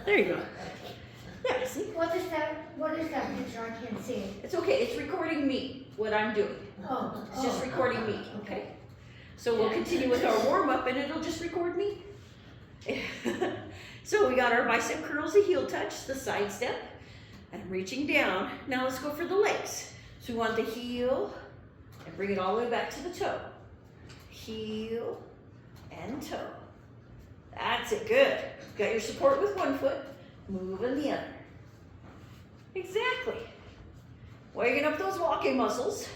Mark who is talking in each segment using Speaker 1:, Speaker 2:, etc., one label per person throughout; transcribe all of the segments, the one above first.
Speaker 1: There you go. Yeah, see?
Speaker 2: What is that picture? I can't see it.
Speaker 1: It's okay. It's recording me, what I'm doing.
Speaker 2: Oh.
Speaker 1: It's just recording me, okay? So we'll continue with our warm-up and it'll just record me. So we got our bicep curls, the heel touch, the side step, and reaching down. Now let's go for the legs. So we want the heel and bring it all the way back to the toe. Heel and toe. That's it, good. Got your support with one foot, moving the other. Exactly. Waking up those walking muscles.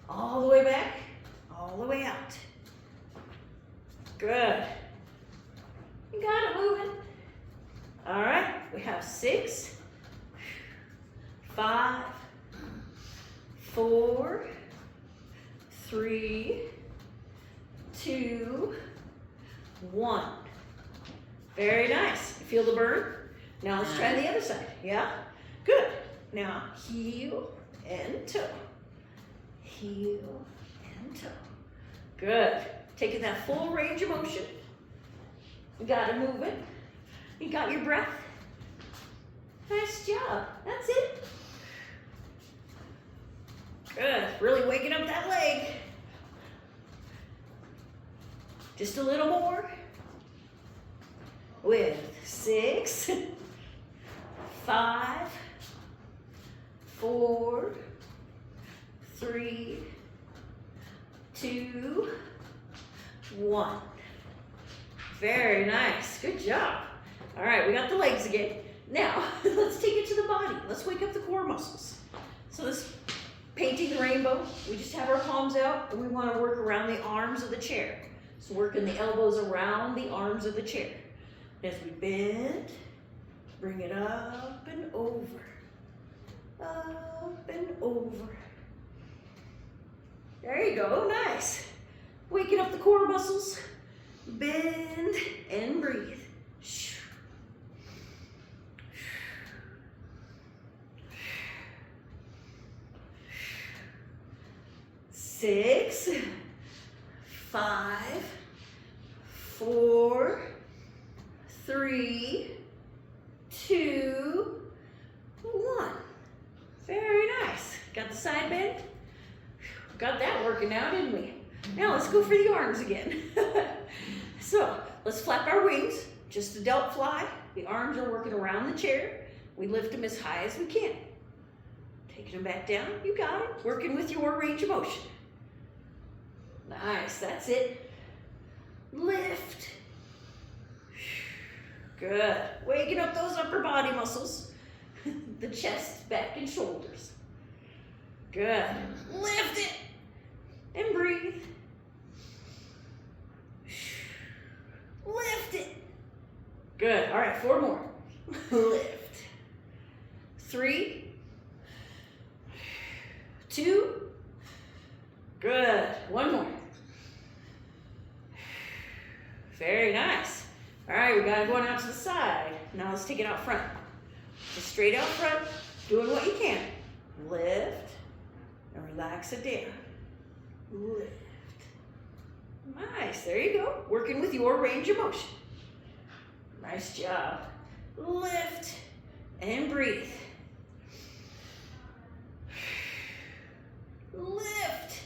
Speaker 1: All the way back, all the way out. Good. You got it moving. All right, we have 6, 5, 4, 3, 2, 1. Very nice. Feel the burn? Now let's try the other side. Yeah? Good. Now heel and toe. Heel and toe. Good. Taking that full range of motion. You got it moving. You got your breath. Nice job. That's it. Good. Really waking up that leg. Just a little more. With 6, 5, 4, 3, 2, 1. Very nice. Good job. All right, we got the legs again. Now, let's take it to the body. Let's wake up the core muscles. So this painting the rainbow, we just have our palms out and we want to work around the arms of the chair. So working the elbows around the arms of the chair. As we bend, bring it up and over. Up and over. There you go, nice. Waking up the core muscles. Bend and breathe. 6, 5, 4, 3, 2, 1. Very nice. Got the side bend? Got that working out, didn't we? Now let's go for the arms again. So let's flap our wings, just a delt fly. The arms are working around the chair. We lift them as high as we can. Taking them back down, you got it. Working with your range of motion. Nice, that's it. Lift. Good. Waking up those upper body muscles. The chest, back, and shoulders. Good. Lift it. And breathe. Lift it. Good. All right, 4 more. Lift. 3, 2. Good. 1 more. Very nice. All right, we got it going out to the side. Now let's take it out front. Just straight out front, doing what you can. Lift and relax it down. Lift. Nice, there you go. Working with your range of motion. Nice job. Lift and breathe. Lift.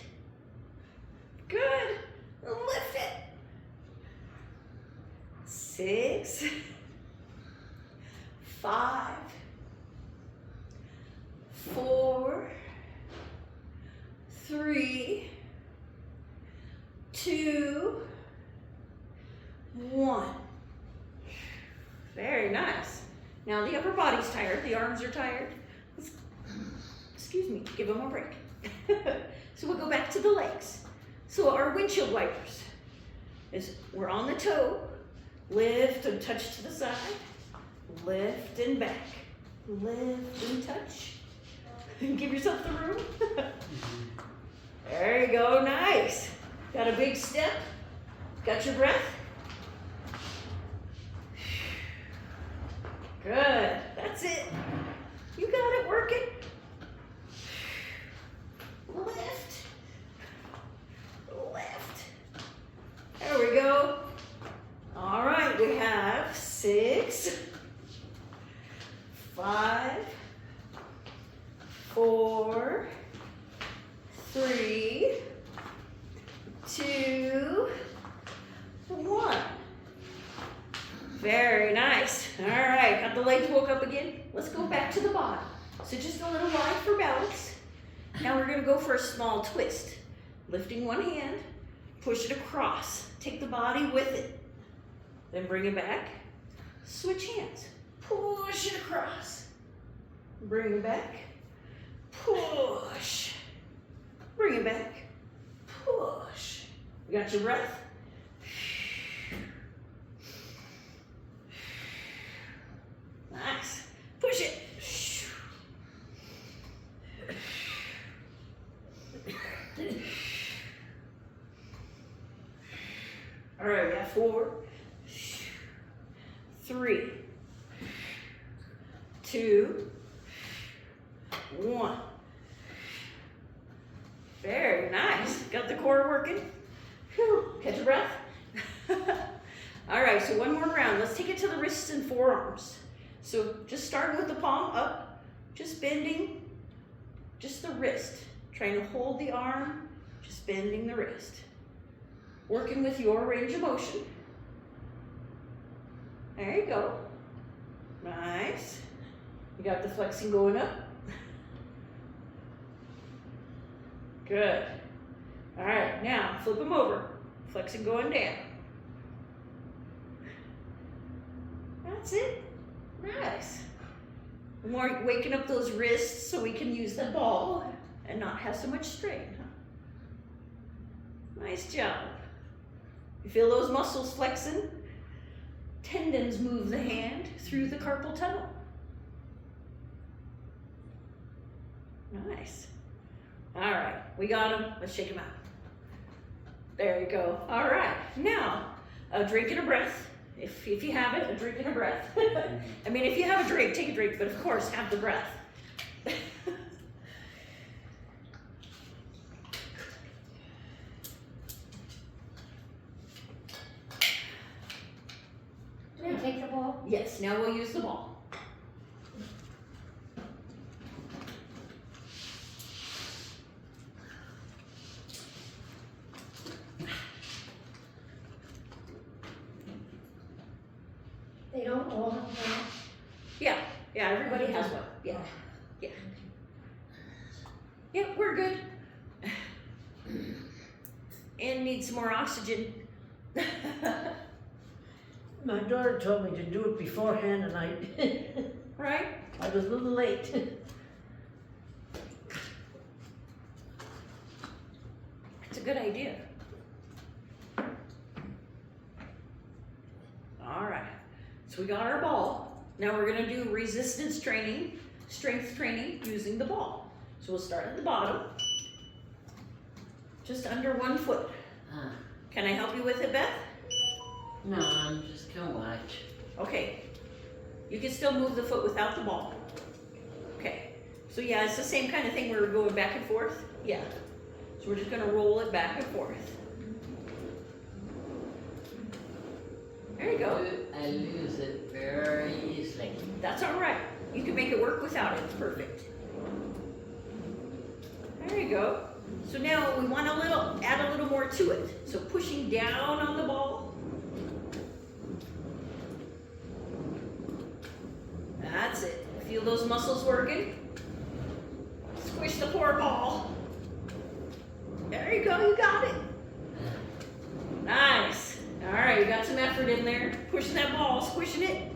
Speaker 1: Good. Lift it. 6, 5, 4, 3, 2, 1. Very nice. Now the upper body's tired, the arms are tired. Excuse me, give them a break. So we'll go back to the legs. So our windshield wipers is we're on the toe, lift and touch to the side, lift and back, lift and touch. Give yourself the room. There you go, nice. Got a big step, got your breath. Good, that's it. You got it working. Lift, lift. There we go. All right, we have 6, 5, 4, 3, 2, 1. Very nice. All right, got the legs woke up again. Let's go back to the body. So just a little wide for balance. Now we're gonna go for a small twist. Lifting one hand, push it across. Take the body with it. Then bring it back. Switch hands. Push it across. Bring it back. Push. Bring it back. Push. You got your breath? Nice. Push it. All right, we got 4, 3, 2, 1. Very nice. Got the core working. Whew. Catch your breath. All right, so one more round. Let's take it to the wrists and forearms. So just starting with the palm up, just bending just the wrist. Trying to hold the arm, just bending the wrist. Working with your range of motion. There you go. Nice. You got the flexing going up. Good. All right, now flip them over. Flexing going down. That's it. Nice. More waking up those wrists so we can use the ball and not have so much strain. Nice job. You feel those muscles flexing? Tendons move the hand through the carpal tunnel. Nice. All right, we got them. Let's shake them out. There you go. All right, now a drink and a breath. If you have it, a drink and a breath. I mean, if you have a drink, take a drink, but of course, have the breath.
Speaker 2: Do we take the ball?
Speaker 1: Yes, now we'll use the ball.
Speaker 2: They don't all have balls?
Speaker 1: Yeah, everybody has one. Yeah. Yeah, we're good. And need some more oxygen.
Speaker 3: My daughter told me to do it beforehand and
Speaker 1: Right?
Speaker 3: I was a little late.
Speaker 1: It's a good idea. All right, so we got our ball. Now we're gonna do resistance training, strength training using the ball. So we'll start at the bottom, just under 1 foot. Can I help you with it, Beth?
Speaker 4: No, I'm just gonna watch.
Speaker 1: Okay, you can still move the foot without the ball. Okay, so yeah, it's the same kind of thing where we're going back and forth. Yeah, so we're just gonna roll it back and forth. There you go.
Speaker 4: I lose it very easily.
Speaker 1: That's all right. You can make it work without it. It's perfect. There you go. So now we want add a little more to it. So pushing down on the ball. That's it. Feel those muscles working? Squish the poor ball. There you go. You got it. Nice. All right, you got some effort in there. Pushing that ball, squishing it.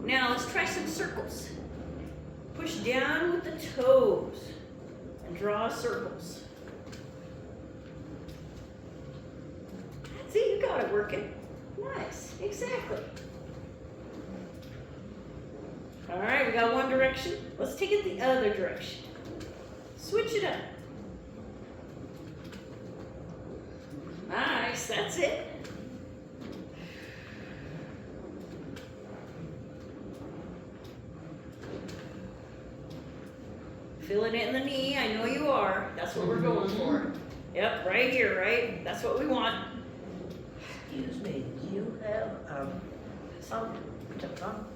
Speaker 1: Now let's try some circles. Push down with the toes and draw circles. That's it, you got it working. Nice, exactly. All right, we got one direction. Let's take it the other direction. Switch it up. Nice, that's it. Feeling it in the knee, I know you are. That's what we're going for. Yep, right here, right? That's what we want.
Speaker 3: Excuse me, do you have some to come?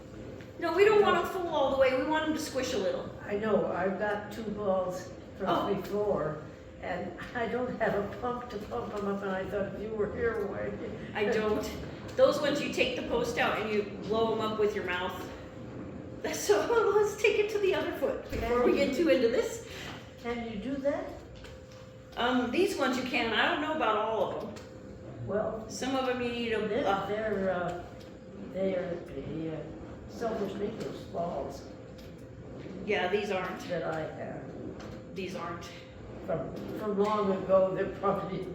Speaker 1: No, we don't want them full all the way. We want them to squish a little.
Speaker 3: I know, I've got 2 balls from
Speaker 1: Oh.
Speaker 3: before, and I don't have a pump to pump them up, and I thought if you were here, why?
Speaker 1: I don't. Those ones you take the post out and you blow them up with your mouth. So let's take it to the other foot before we get too into this.
Speaker 3: Can you do that?
Speaker 1: These ones you can. I don't know about all of them.
Speaker 3: Well,
Speaker 1: Some of them you need
Speaker 3: they're,
Speaker 1: a.
Speaker 3: they're the Silver Sneakers balls
Speaker 1: Yeah, these aren't.
Speaker 3: that I have.
Speaker 1: These aren't.
Speaker 3: From long ago, they're probably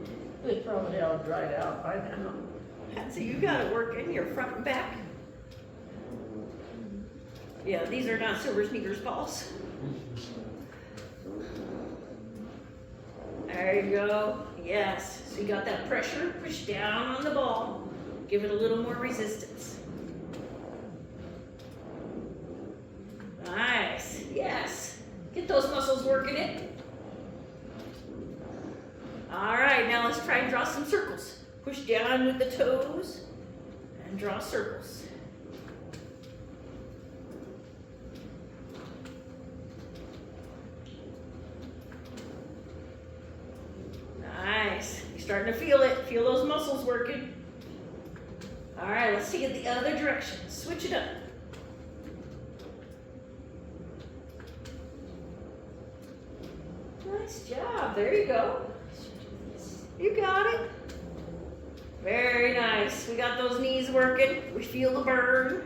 Speaker 3: all dried out by now.
Speaker 1: So you got it working. Your front and back. Yeah, these are not Silver Sneakers balls. There you go. Yes. So you got that pressure. Push down on the ball. Give it a little more resistance. Nice. Yes. Get those muscles working it. All right, now let's try and draw some circles. Push down with the toes and draw circles. Nice. You're starting to feel it. Feel those muscles working. All right, let's see it the other direction. Switch it up. Nice job. There you go. You got it. Very nice. We got those knees working. We feel the burn.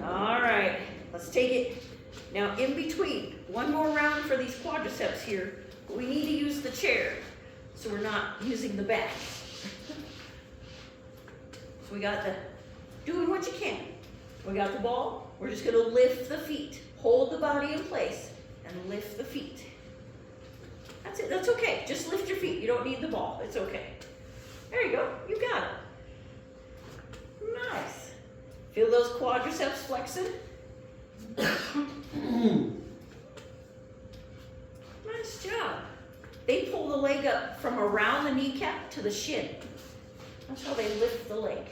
Speaker 1: All right. Let's take it. Now in between, one more round for these quadriceps here. But we need to use the chair, so we're not using the back. So we got the doing what you can. We got the ball. We're just gonna lift the feet. Hold the body in place and lift the feet. That's it. That's okay. Just lift your feet. You don't need the ball. It's okay. There you go. You got it. Nice. Feel those quadriceps flexing? Nice job. They pull the leg up from around the kneecap to the shin. That's how they lift the leg.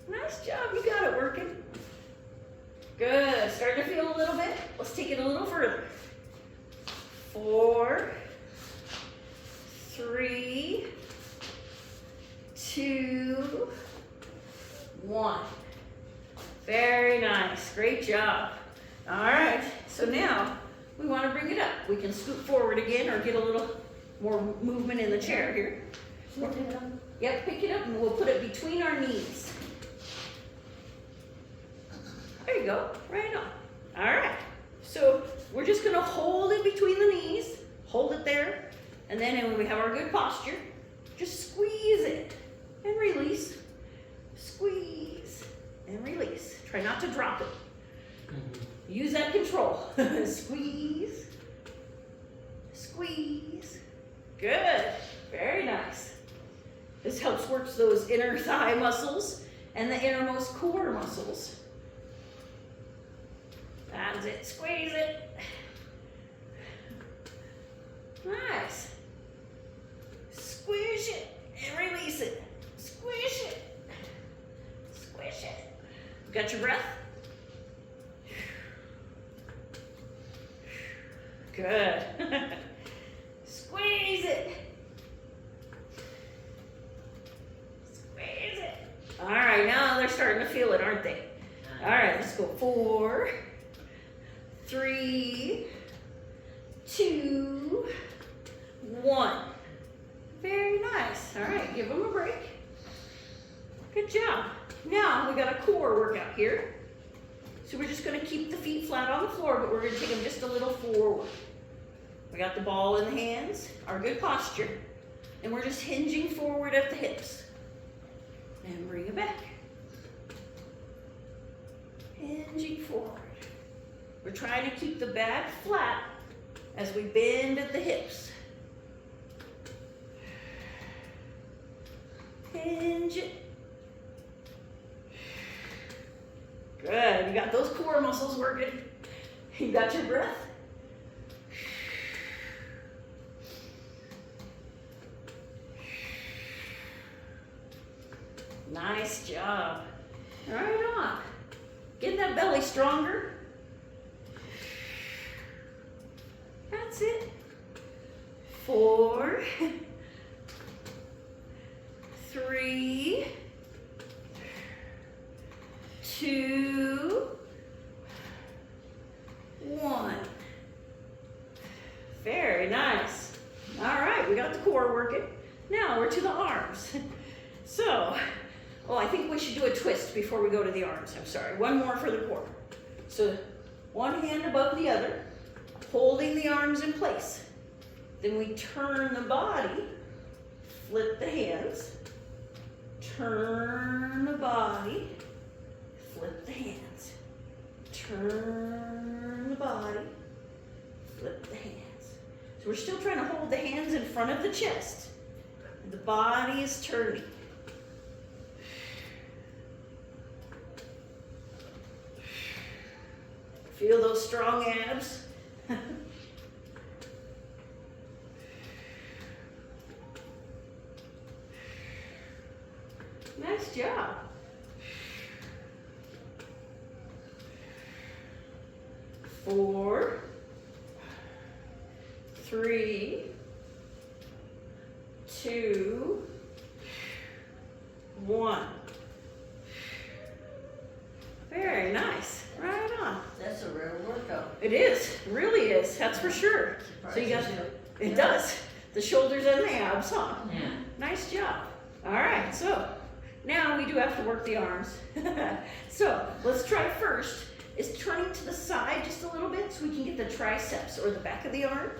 Speaker 1: Nice job. You got it working. Good. Starting to feel a little bit. Let's take it a little further. 4, 3, 2, 1. Very nice. Great job. All right. So now we want to bring it up. We can scoot forward again or get a little more movement in the chair here.
Speaker 2: Lift it up.
Speaker 1: Yep, pick it up and we'll put it between our knees. There you go. Right on. All right. So we're just going to hold it between the knees. Hold it there. And then when we have our good posture, just squeeze it and release. Squeeze and release. Try not to drop it. Use that control. Squeeze. Squeeze. Good. Very nice. This helps work those inner thigh muscles and the innermost core muscles. That's it. Squeeze it. Nice. Squish it and release it. Squish it. Squish it. Got your breath? Good. Squeeze it. Squeeze it. All right, now they're starting to feel it, aren't they? All right, let's go. 4, 3, 2, 1. Very nice. All right, give them a break. Good job. Now we got a core workout here. So we're just going to keep the feet flat on the floor, but we're going to take them just a little forward. We got the ball in the hands, our good posture, and we're just hinging forward at the hips. And bring it back. Hinging forward. We're trying to keep the back flat as we bend at the hips. Hinge it. Good. You got those core muscles working. You got your breath. Nice job. Right on. Getting that belly stronger. That's it. 4, 3, 2, 1. Very nice. All right, we got the core working. Now we're to the arms. So, oh, I think we should do a twist before we go to the arms. I'm sorry. One more for the core. So, one hand above the other, holding the arms in place. Then we turn the body, flip the hands, turn the body, flip the hands, turn the body, flip the hands. So we're still trying to hold the hands in front of the chest. The body is turning. Feel those strong abs? Nice job. Four, 3, 2, 1. Very nice. Right on.
Speaker 4: That's a real workout.
Speaker 1: It is. Really is. That's for sure. So you got, it does. The shoulders and the abs, huh?
Speaker 4: Yeah.
Speaker 1: Nice job. All right, so now we do have to work the arms. So let's try first is turning to the side just a little bit so we can get the triceps or the back of the arm.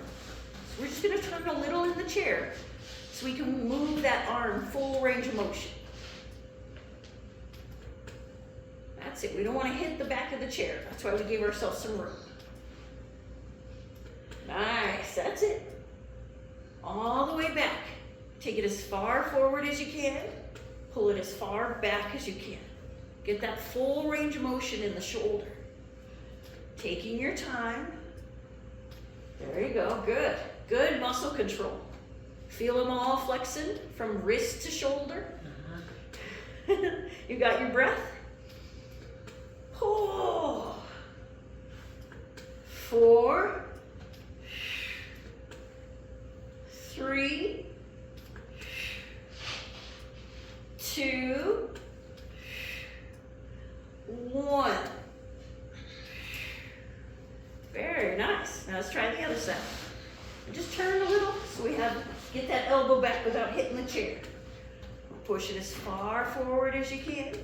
Speaker 1: So we're just gonna turn a little in the chair so we can move that arm full range of motion. That's it. We don't want to hit the back of the chair. That's why we gave ourselves some room. Nice. That's it. All the way back. Take it as far forward as you can. Pull it as far back as you can. Get that full range of motion in the shoulder. Taking your time. There you go. Good. Good muscle control. Feel them all flexing from wrist to shoulder. You got your breath? Oh. 4, 3, 2, 1. Very nice. Now let's try the other side. Just turn a little so we get that elbow back without hitting the chair. Push it as far forward as you can.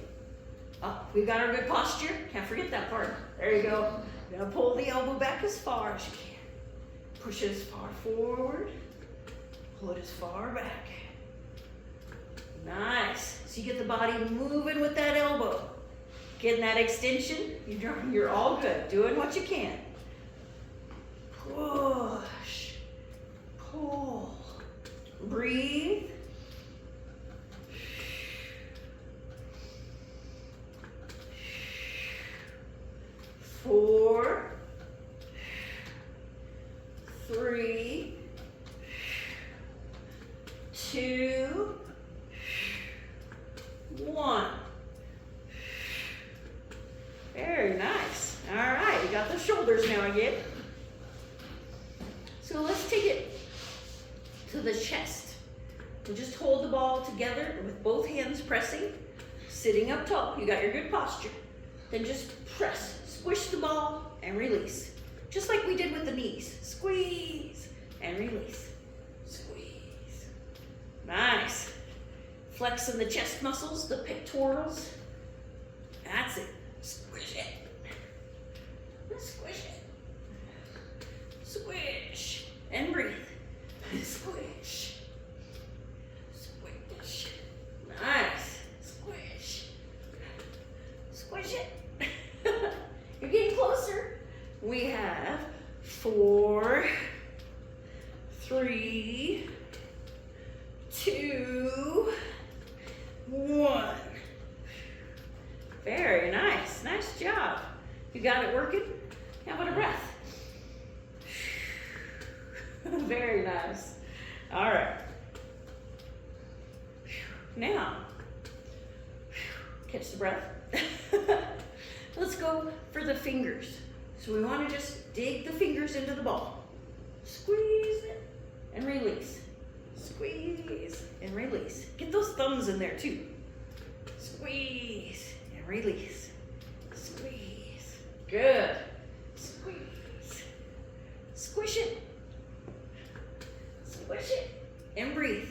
Speaker 1: Oh, we've got our good posture. Can't forget that part. There you go. You're gonna pull the elbow back as far as you can. Push it as far forward. Pull it as far back. Nice. So you get the body moving with that elbow. Getting that extension. You're all good. Doing what you can. Push. Pull. Breathe. 4, 3, 2, 1. Very nice. All right, you got the shoulders now again. So let's take it to the chest. We'll just hold the ball together with both hands pressing, sitting up tall. You got your good posture. Then just press, squish the ball, and release. Just like we did with the knees. Squeeze and release. Squeeze. Nice. Flexing the chest muscles, the pectorals. That's it. Squish it. Squish it. Squish. And breathe. Squish. Squish. Nice. Squish. Squish it. You're getting closer. We have 4, 3, 2, 1. Very nice. Nice job. You got it working? How about a breath? Very nice. All right. Now, Catch the breath. Let's go for the fingers. So we want to just dig the fingers into the ball. Squeeze it and release. Squeeze and release. Get those thumbs in there too. Squeeze and release. Squeeze. Good. Squeeze. Squish it. Squish it and breathe.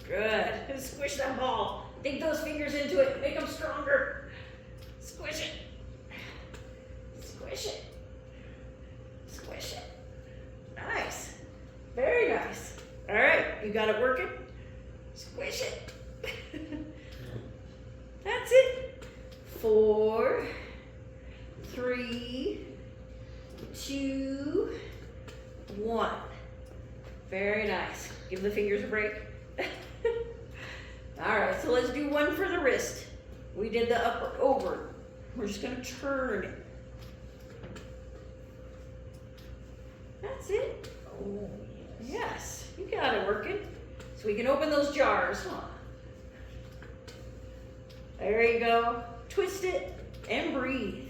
Speaker 1: Good. Squish that ball. Dig those fingers into it. Make them stronger. Squish it. Squish it. Squish it. Nice. Very nice. All right. You got it working? Squish it. That's it. 4, 3, 2, 1. Very nice. Give the fingers a break. All right, so let's do one for the wrist. We did the upper over. We're just gonna turn it. That's it.
Speaker 3: Oh,
Speaker 1: Yes, you got it working. So we can open those jars, huh? There you go. Twist it and breathe.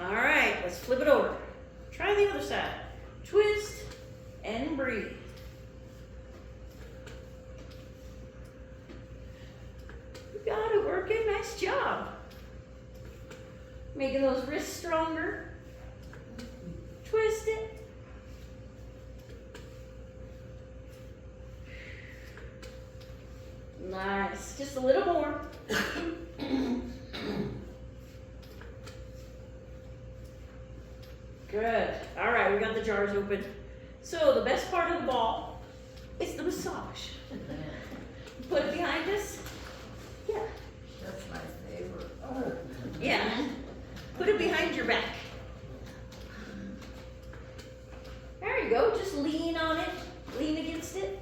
Speaker 1: All right, let's flip it over. Try the other side. Twist and breathe. You got it working. Nice job. Making those wrists stronger. Twist it. Nice. Just a little more. Good. All right, we got the jars open. So the best part of the ball is the massage. Put it behind us. Yeah.
Speaker 3: that's my favorite. Oh,
Speaker 1: Yeah. Put it behind your back. There you go. Just lean on it. Lean against it.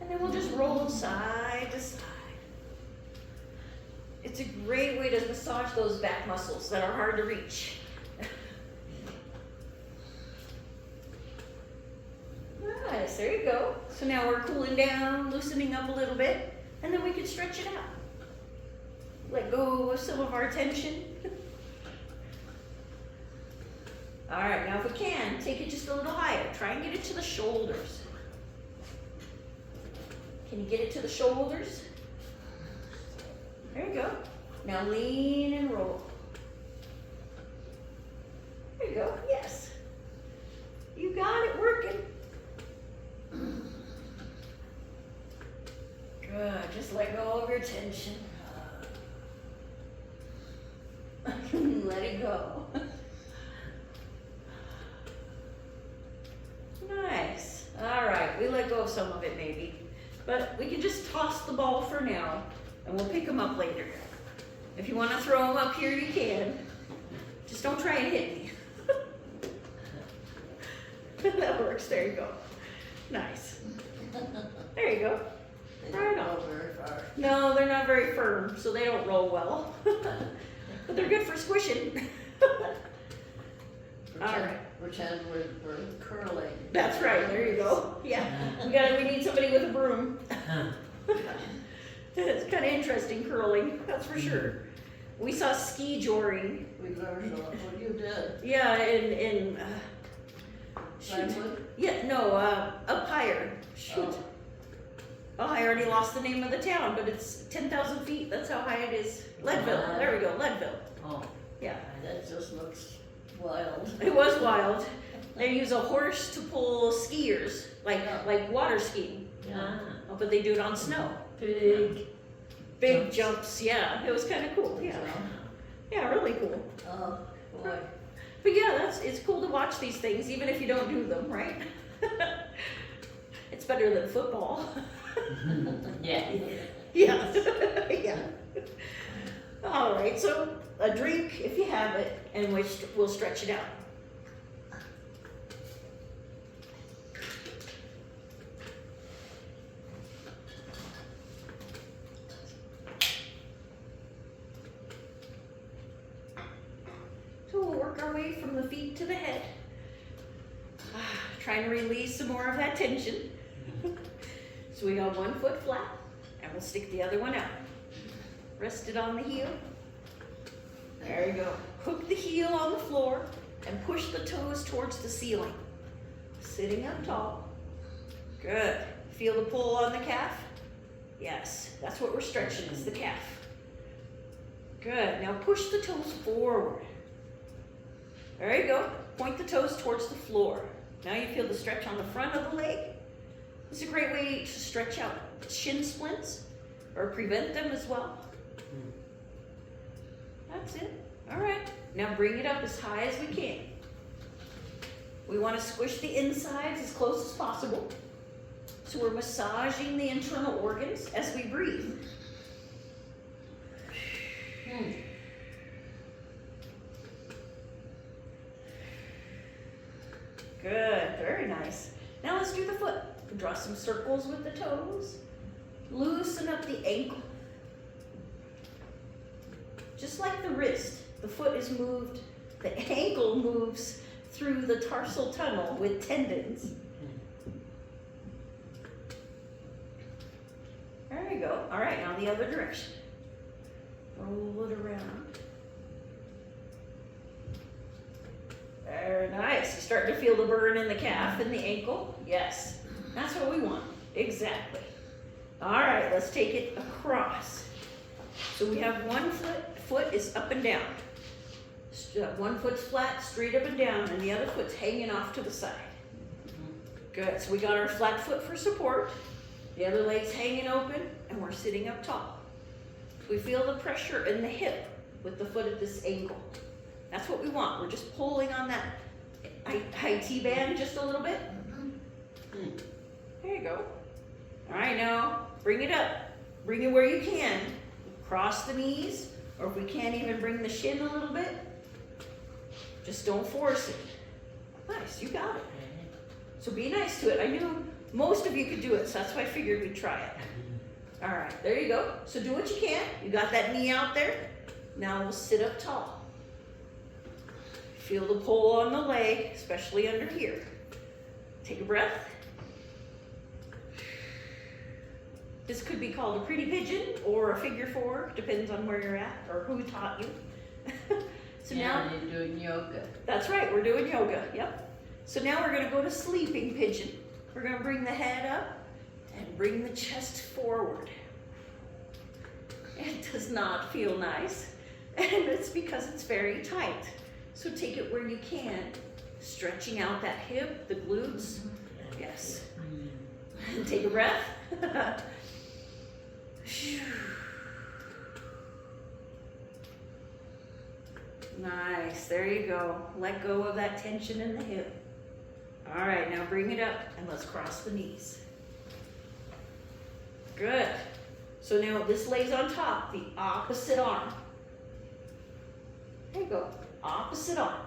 Speaker 1: And then we'll just roll side to side. It's a great way to massage those back muscles that are hard to reach. Nice, there you go. So now we're cooling down, loosening up a little bit, and then we can stretch it out. Let go of some of our tension. All right, now if we can, take it just a little higher. Try and get it to the shoulders. Can you get it to the shoulders? There you go. Now lean and roll. There you go, yes. You got it working. Good, just let go of your tension. Let it go. Nice. All right, we let go of some of it maybe, but we can just toss the ball for now and we'll pick them up later. If you want to throw them up here, you can. Just don't try and hit me. That works, there you go. Nice. There you go.
Speaker 3: they
Speaker 1: Right
Speaker 3: don't
Speaker 1: on.
Speaker 3: go very far.
Speaker 1: No, they're not very firm, so they don't roll well. But they're good for squishing. All right.
Speaker 3: Pretend we're curling.
Speaker 1: That's right, there you go. Yeah, we need somebody with a broom. It's kind of interesting curling, that's for sure. We saw ski joring.
Speaker 3: We learned a lot. Well, you did.
Speaker 1: Yeah, in shoot.
Speaker 3: Glenwood?
Speaker 1: Yeah, no, up higher. Shoot. Oh, I already lost the name of the town, but it's 10,000 feet. That's how high it is. Leadville. There we go, Leadville.
Speaker 4: Oh,
Speaker 1: Yeah,
Speaker 3: That just looks wild.
Speaker 1: it was wild. They use a horse to pull skiers, like water skiing.
Speaker 3: Yeah.
Speaker 1: Oh, but they do it on snow. Big jumps. Yeah, it was kind of cool. Yeah, yeah, really cool.
Speaker 3: Oh, boy.
Speaker 1: But yeah, it's cool to watch these things, even if you don't do them, right? It's better than football.
Speaker 4: yeah.
Speaker 1: Yeah, yeah. All right, so a drink if you have it, and we'll stretch it out. So we'll work our way from the feet to the head. trying to release some more of that tension. So we got one foot flat, and we'll stick the other one out. Rest it on the heel. There you go. Hook the heel on the floor and push the toes towards the ceiling. Sitting up tall. Good. Feel the pull on the calf? Yes, that's what we're stretching, is the calf. Good. Now push the toes forward. There you go. Point the toes towards the floor. Now you feel the stretch on the front of the leg. This is a great way to stretch out shin splints or prevent them as well. That's it. All right. Now bring it up as high as we can. We want to squish the insides as close as possible. So we're massaging the internal organs as we breathe. Good, very nice. Now let's do the foot. Draw some circles with the toes. Loosen up the ankle. Just like the wrist, the foot is moved, the ankle moves through the tarsal tunnel with tendons. There you go. All right, now the other direction. Roll it around. Very nice. You start to feel the burn in the calf and the ankle? Yes. That's what we want. Exactly. All right, let's take it across. So we have one foot is up and down. One foot's flat, straight up and down, and the other foot's hanging off to the side. Good. So we got our flat foot for support. The other leg's hanging open, and we're sitting up tall. We feel the pressure in the hip with the foot at this angle. That's what we want. We're just pulling on that high T-band just a little bit. There you go. All right, now bring it up. Bring it where you can. Cross the knees, or if we can't even bring the shin a little bit, just don't force it. Nice, you got it. So be nice to it. I knew most of you could do it, so that's why I figured we'd try it. All right, there you go. So do what you can. You got that knee out there. Now we'll sit up tall. Feel the pull on the leg, especially under here. Take a breath. This could be called a pretty pigeon or a figure four, depends on where you're at or who taught you. So now
Speaker 4: you're doing yoga.
Speaker 1: That's right, we're doing yoga, yep. So now we're gonna go to sleeping pigeon. We're gonna bring the head up and bring the chest forward. It does not feel nice, and it's because it's very tight. So take it where you can, stretching out that hip, the glutes. Yes. And take a breath. Nice, there you go. Let go of that tension in the hip. All right, now bring it up and let's cross the knees. Good. So now this lays on top, the opposite arm. There you go, opposite arm.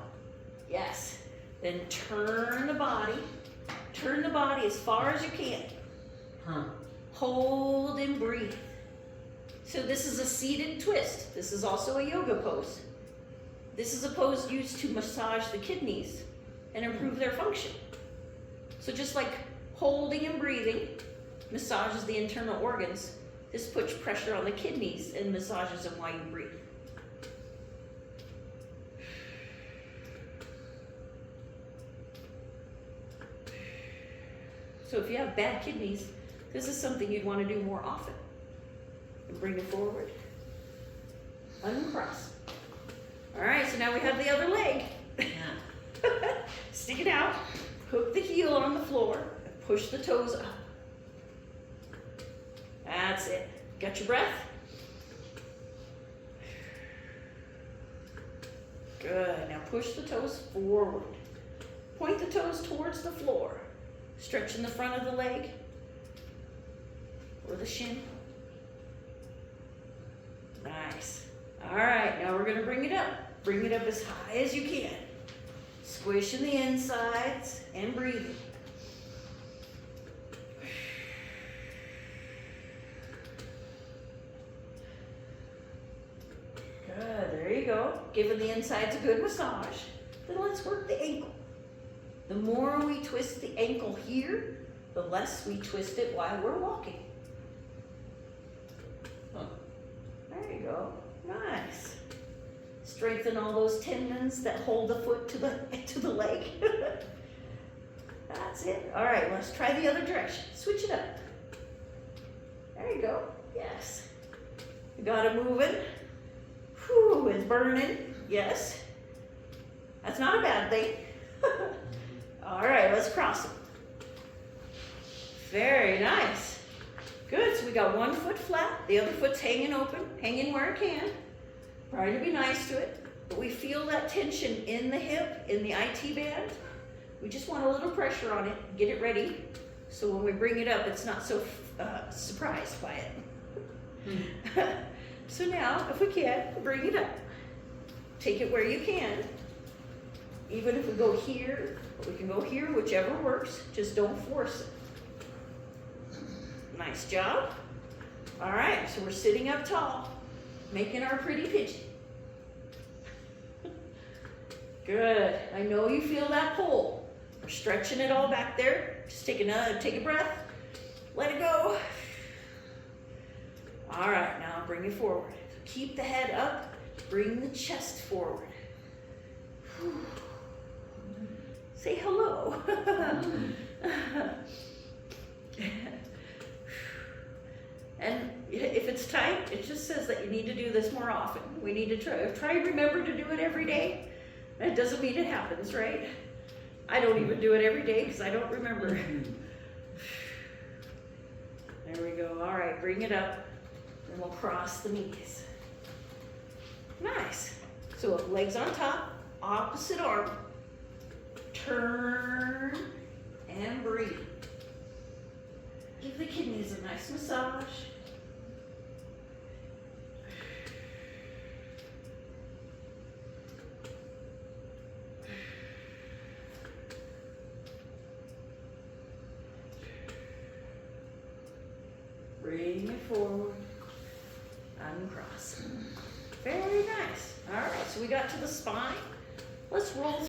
Speaker 1: Yes. Then turn the body as far as you can. Hold and breathe. So this is a seated twist. This is also a yoga pose. This is a pose used to massage the kidneys and improve their function. So just like holding and breathing massages the internal organs, this puts pressure on the kidneys and massages them while you breathe. So if you have bad kidneys, this is something you'd want to do more often. And bring it forward. Uncross. All right, so now we have the other leg. Stick it out, hook the heel on the floor, and push the toes up. That's it. Got your breath? Good. Now push the toes forward. Point the toes towards the floor. Stretching the front of the leg or the shin. Nice. All right, now we're going to bring it up. Bring it up as high as you can. Squishing the insides and breathing. Good, there you go. Giving the insides a good massage. Then let's work the ankle. The more we twist the ankle here, the less we twist it while we're walking. There you go. Nice. Strengthen all those tendons that hold the foot to the leg. That's it. All right, let's try the other direction. Switch it up. There you go. Yes. You got it moving. Whew, it's burning. Yes. That's not a bad thing. All right, let's cross them. Very nice. Good, so we got one foot flat, the other foot's hanging open, hanging where it can. Trying to be nice to it, but we feel that tension in the hip, in the IT band. We just want a little pressure on it, get it ready, so when we bring it up, it's not so surprised by it. So now, if we can, bring it up. Take it where you can. Even if we go here, we can go here, whichever works, just don't force it. Nice job. All right, so we're sitting up tall, making our pretty pigeon. Good, I know you feel that pull. We're stretching it all back there. Just take a breath, let it go. All right, now bring it forward. Keep the head up, bring the chest forward. Say hello. And if it's tight, it just says that you need to do this more often. We need to try and remember to do it every day. That doesn't mean it happens, right? I don't even do it every day because I don't remember. There we go. All right, bring it up, and we'll cross the knees. Nice. So legs on top, opposite arm. Turn and breathe. Give the kidneys a nice massage. Bring it forward, uncross. Very nice. All right, so we got to the spine. Let's roll